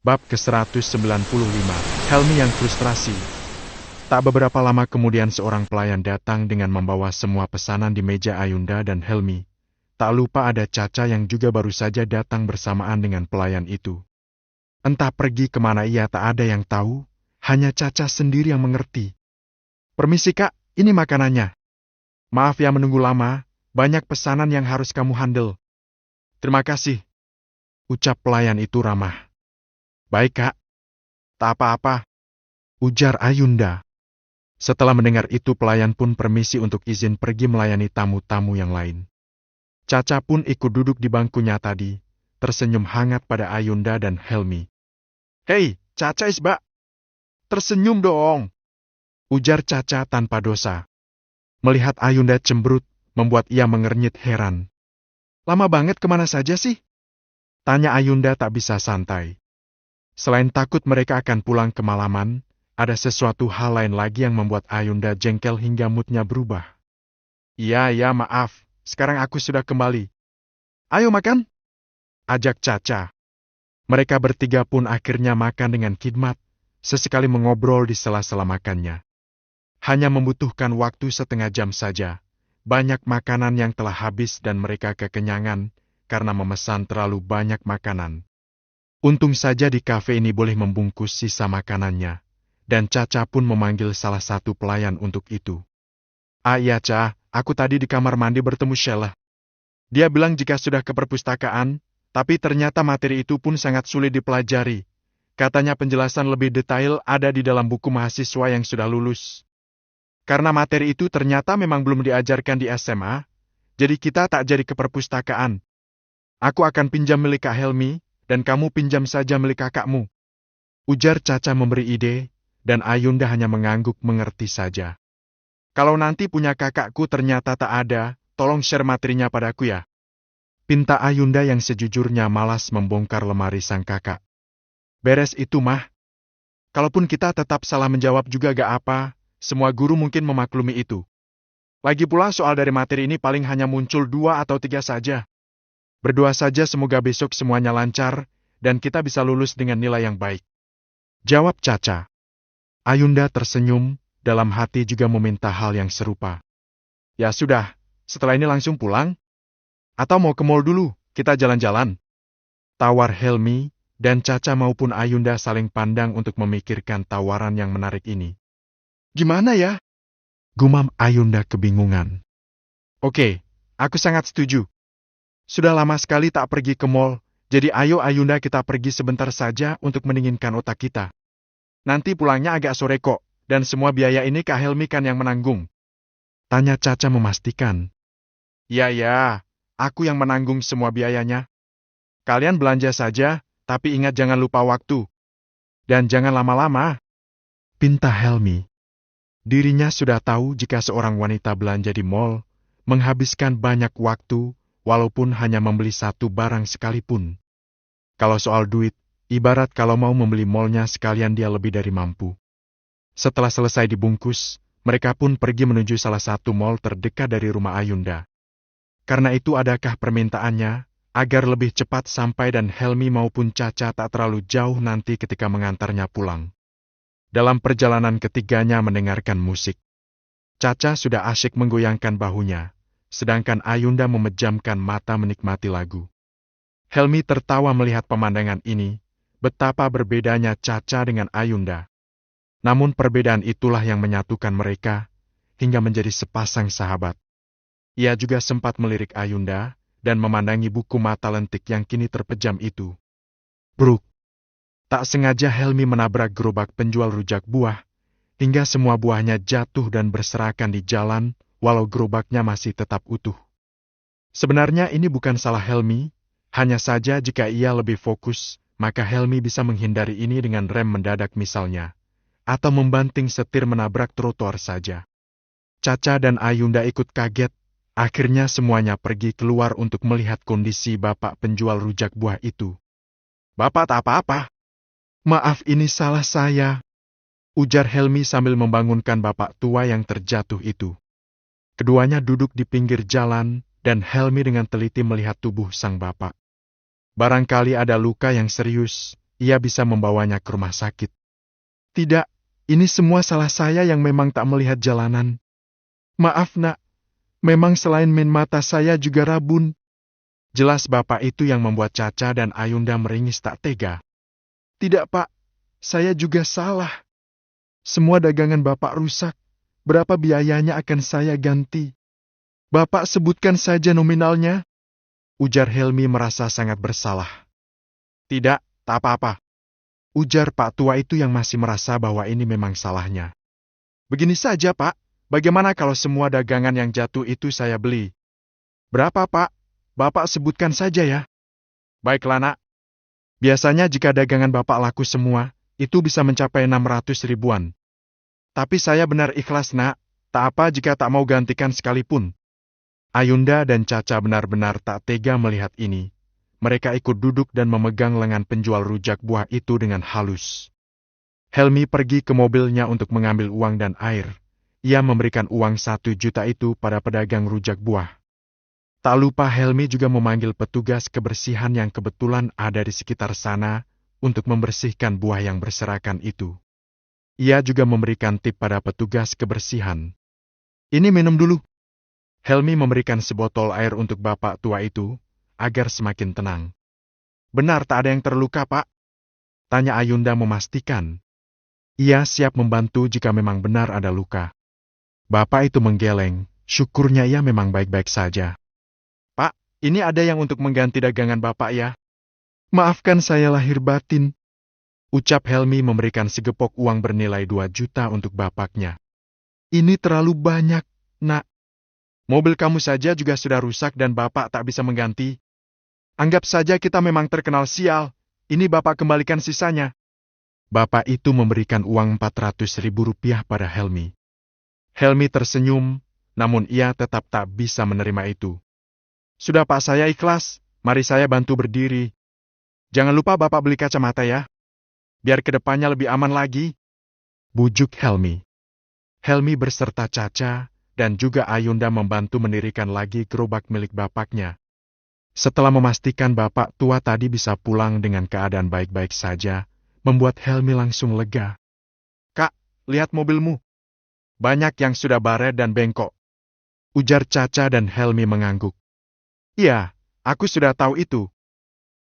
Bab ke-195, Helmi yang frustrasi. Tak beberapa lama kemudian seorang pelayan datang dengan membawa semua pesanan di meja Ayunda dan Helmi. Tak lupa ada Caca yang juga baru saja datang bersamaan dengan pelayan itu. Entah pergi kemana ia tak ada yang tahu, hanya Caca sendiri yang mengerti. "Permisi kak, ini makanannya. Maaf ya menunggu lama, banyak pesanan yang harus kamu handle." "Terima kasih," ucap pelayan itu ramah. "Baik kak, tak apa-apa," ujar Ayunda. Setelah mendengar itu pelayan pun permisi untuk izin pergi melayani tamu-tamu yang lain. Caca pun ikut duduk di bangkunya tadi, tersenyum hangat pada Ayunda dan Helmi. "Hei, Caca Isba, tersenyum dong," ujar Caca tanpa dosa. Melihat Ayunda cemberut, membuat ia mengernyit heran. "Lama banget kemana saja sih?" tanya Ayunda tak bisa santai. Selain takut mereka akan pulang kemalaman, ada sesuatu hal lain lagi yang membuat Ayunda jengkel hingga moodnya berubah. Iya, maaf. Sekarang aku sudah kembali. Ayo makan," ajak Caca. Mereka bertiga pun akhirnya makan dengan khidmat, sesekali mengobrol di sela-sela makannya. Hanya membutuhkan waktu setengah jam saja. Banyak makanan yang telah habis dan mereka kekenyangan karena memesan terlalu banyak makanan. Untung saja di kafe ini boleh membungkus sisa makanannya, dan Caca pun memanggil salah satu pelayan untuk itu. Iya Ca, aku tadi di kamar mandi bertemu Sheila. Dia bilang jika sudah ke perpustakaan, tapi ternyata materi itu pun sangat sulit dipelajari. Katanya penjelasan lebih detail ada di dalam buku mahasiswa yang sudah lulus. Karena materi itu ternyata memang belum diajarkan di SMA, jadi kita tak jadi ke perpustakaan. Aku akan pinjam milik Kak Helmi, dan kamu pinjam saja milik kakakmu, ujar Caca memberi ide, dan Ayunda hanya mengangguk mengerti saja. Kalau nanti punya kakakku ternyata tak ada, tolong share materinya padaku ya, pinta Ayunda yang sejujurnya malas membongkar lemari sang kakak. Beres itu mah. Kalaupun kita tetap salah menjawab juga gak apa, semua guru mungkin memaklumi itu. Lagi pula soal dari materi ini paling hanya muncul 2 atau 3 saja. Berdoa saja semoga besok semuanya lancar, dan kita bisa lulus dengan nilai yang baik, jawab Caca. Ayunda tersenyum, dalam hati juga meminta hal yang serupa. Ya sudah, setelah ini langsung pulang? Atau mau ke mall dulu, kita jalan-jalan? Tawar Helmi, dan Caca maupun Ayunda saling pandang untuk memikirkan tawaran yang menarik ini. Gimana ya? Gumam Ayunda kebingungan. Oke, aku sangat setuju. Sudah lama sekali tak pergi ke mall, jadi ayo Ayunda kita pergi sebentar saja untuk mendinginkan otak kita. Nanti pulangnya agak sore kok, dan semua biaya ini Kak Helmi kan yang menanggung, tanya Caca memastikan. Ya, aku yang menanggung semua biayanya. Kalian belanja saja, tapi ingat jangan lupa waktu. Dan jangan lama-lama, pinta Helmi. Dirinya sudah tahu jika seorang wanita belanja di mall, menghabiskan banyak waktu, walaupun hanya membeli satu barang sekalipun. Kalau soal duit, ibarat kalau mau membeli mallnya sekalian dia lebih dari mampu. Setelah selesai dibungkus, mereka pun pergi menuju salah satu mall terdekat dari rumah Ayunda. Karena itu adakah permintaannya, agar lebih cepat sampai dan Helmi maupun Caca tak terlalu jauh nanti ketika mengantarnya pulang. Dalam perjalanan ketiganya mendengarkan musik. Caca sudah asyik menggoyangkan bahunya, sedangkan Ayunda memejamkan mata menikmati lagu. Helmi tertawa melihat pemandangan ini, betapa berbedanya Caca dengan Ayunda. Namun perbedaan itulah yang menyatukan mereka, hingga menjadi sepasang sahabat. Ia juga sempat melirik Ayunda, dan memandangi buku mata lentik yang kini terpejam itu. Bruk! Tak sengaja Helmi menabrak gerobak penjual rujak buah, hingga semua buahnya jatuh dan berserakan di jalan, walau gerobaknya masih tetap utuh. Sebenarnya ini bukan salah Helmi, hanya saja jika ia lebih fokus, maka Helmi bisa menghindari ini dengan rem mendadak misalnya, atau membanting setir menabrak trotoar saja. Caca dan Ayunda ikut kaget, akhirnya semuanya pergi keluar untuk melihat kondisi bapak penjual rujak buah itu. Bapak tak apa-apa. Maaf ini salah saya, ujar Helmi sambil membangunkan bapak tua yang terjatuh itu. Keduanya duduk di pinggir jalan, dan Helmi dengan teliti melihat tubuh sang bapak. Barangkali ada luka yang serius, ia bisa membawanya ke rumah sakit. Tidak, ini semua salah saya yang memang tak melihat jalanan. Maaf nak, memang selain main mata saya juga rabun. Jelas bapak itu yang membuat Caca dan Ayunda meringis tak tega. Tidak pak, saya juga salah. Semua dagangan bapak rusak. Berapa biayanya akan saya ganti? Bapak sebutkan saja nominalnya. Ujar Helmi merasa sangat bersalah. Tidak, tak apa-apa. Ujar Pak Tua itu yang masih merasa bahwa ini memang salahnya. Begini saja Pak, bagaimana kalau semua dagangan yang jatuh itu saya beli? Berapa Pak? Bapak sebutkan saja ya. Baiklah nak. Biasanya jika dagangan Bapak laku semua, itu bisa mencapai 600 ribuan. Tapi saya benar ikhlas nak, tak apa jika tak mau gantikan sekalipun. Ayunda dan Caca benar-benar tak tega melihat ini. Mereka ikut duduk dan memegang lengan penjual rujak buah itu dengan halus. Helmi pergi ke mobilnya untuk mengambil uang dan air. Ia memberikan uang 1 juta itu pada pedagang rujak buah. Tak lupa Helmi juga memanggil petugas kebersihan yang kebetulan ada di sekitar sana untuk membersihkan buah yang berserakan itu. Ia juga memberikan tip pada petugas kebersihan. Ini minum dulu. Helmi memberikan sebotol air untuk bapak tua itu, agar semakin tenang. Benar tak ada yang terluka, Pak? Tanya Ayunda memastikan. Ia siap membantu jika memang benar ada luka. Bapak itu menggeleng, syukurnya ia memang baik-baik saja. Pak, ini ada yang untuk mengganti dagangan Bapak ya. Maafkan saya lahir batin. Ucap Helmi memberikan segepok uang bernilai 2 juta untuk bapaknya. Ini terlalu banyak, nak. Mobil kamu saja juga sudah rusak dan Bapak tak bisa mengganti. Anggap saja kita memang terkenal sial. Ini Bapak kembalikan sisanya. Bapak itu memberikan uang 400 ribu rupiah pada Helmi. Helmi tersenyum, namun ia tetap tak bisa menerima itu. Sudah Pak, saya ikhlas. Mari saya bantu berdiri. Jangan lupa Bapak beli kacamata ya. Biar kedepannya lebih aman lagi. Bujuk Helmi. Helmi berserta Caca dan juga Ayunda membantu mendirikan lagi gerobak milik bapaknya. Setelah memastikan bapak tua tadi bisa pulang dengan keadaan baik-baik saja, membuat Helmi langsung lega. Kak, lihat mobilmu. Banyak yang sudah baret dan bengkok. Ujar Caca dan Helmi mengangguk. Iya, aku sudah tahu itu.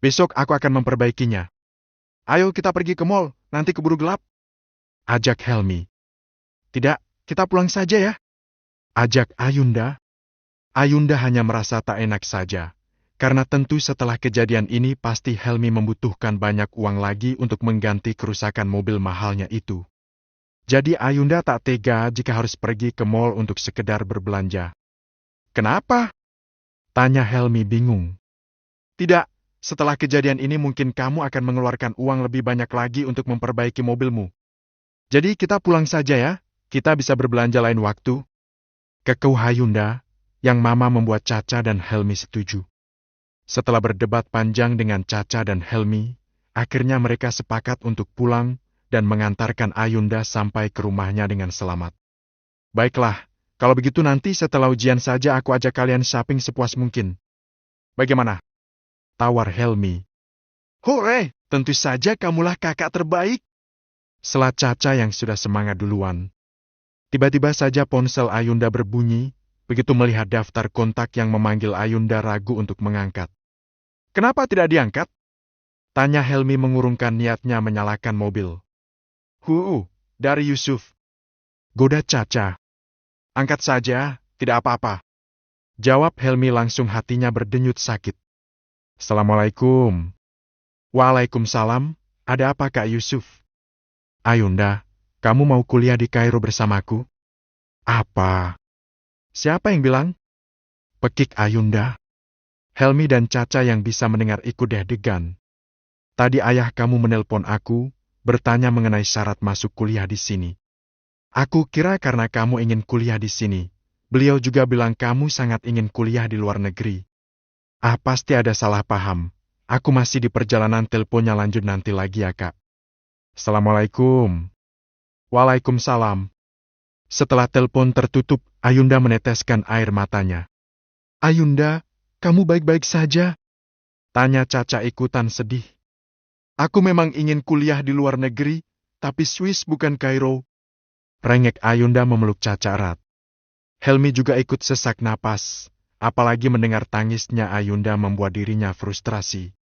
Besok aku akan memperbaikinya. Ayo kita pergi ke mall, nanti keburu gelap. Ajak Helmi. Tidak, kita pulang saja ya. Ajak Ayunda. Ayunda hanya merasa tak enak saja. Karena tentu setelah kejadian ini pasti Helmi membutuhkan banyak uang lagi untuk mengganti kerusakan mobil mahalnya itu. Jadi Ayunda tak tega jika harus pergi ke mall untuk sekedar berbelanja. Kenapa? Tanya Helmi bingung. Tidak. Setelah kejadian ini mungkin kamu akan mengeluarkan uang lebih banyak lagi untuk memperbaiki mobilmu. Jadi kita pulang saja ya, kita bisa berbelanja lain waktu. Kekeh Ayunda, yang Mama membuat Caca dan Helmi setuju. Setelah berdebat panjang dengan Caca dan Helmi, akhirnya mereka sepakat untuk pulang dan mengantarkan Ayunda sampai ke rumahnya dengan selamat. Baiklah, kalau begitu nanti setelah ujian saja aku ajak kalian shopping sepuas mungkin. Bagaimana? Tawar Helmi. Hore, tentu saja kamulah kakak terbaik. Sela Caca yang sudah semangat duluan. Tiba-tiba saja ponsel Ayunda berbunyi, begitu melihat daftar kontak yang memanggil Ayunda ragu untuk mengangkat. Kenapa tidak diangkat? Tanya Helmi mengurungkan niatnya menyalakan mobil. Dari Yusuf. Goda Caca. Angkat saja, tidak apa-apa. Jawab Helmi langsung hatinya berdenyut sakit. Assalamualaikum. Waalaikumsalam, ada apa Kak Yusuf? Ayunda, kamu mau kuliah di Kairo bersamaku? Apa? Siapa yang bilang? Pekik Ayunda. Helmi dan Caca yang bisa mendengar ikut deg-degan. Tadi ayah kamu menelpon aku, bertanya mengenai syarat masuk kuliah di sini. Aku kira karena kamu ingin kuliah di sini. Beliau juga bilang kamu sangat ingin kuliah di luar negeri. Pasti ada salah paham. Aku masih di perjalanan, teleponnya lanjut nanti lagi ya, Kak. Assalamualaikum. Waalaikumsalam. Setelah telepon tertutup, Ayunda meneteskan air matanya. Ayunda, kamu baik-baik saja? Tanya Caca ikutan sedih. Aku memang ingin kuliah di luar negeri, tapi Swiss bukan Kairo. Rengek Ayunda memeluk Caca erat. Helmi juga ikut sesak napas, apalagi mendengar tangisnya Ayunda membuat dirinya frustrasi.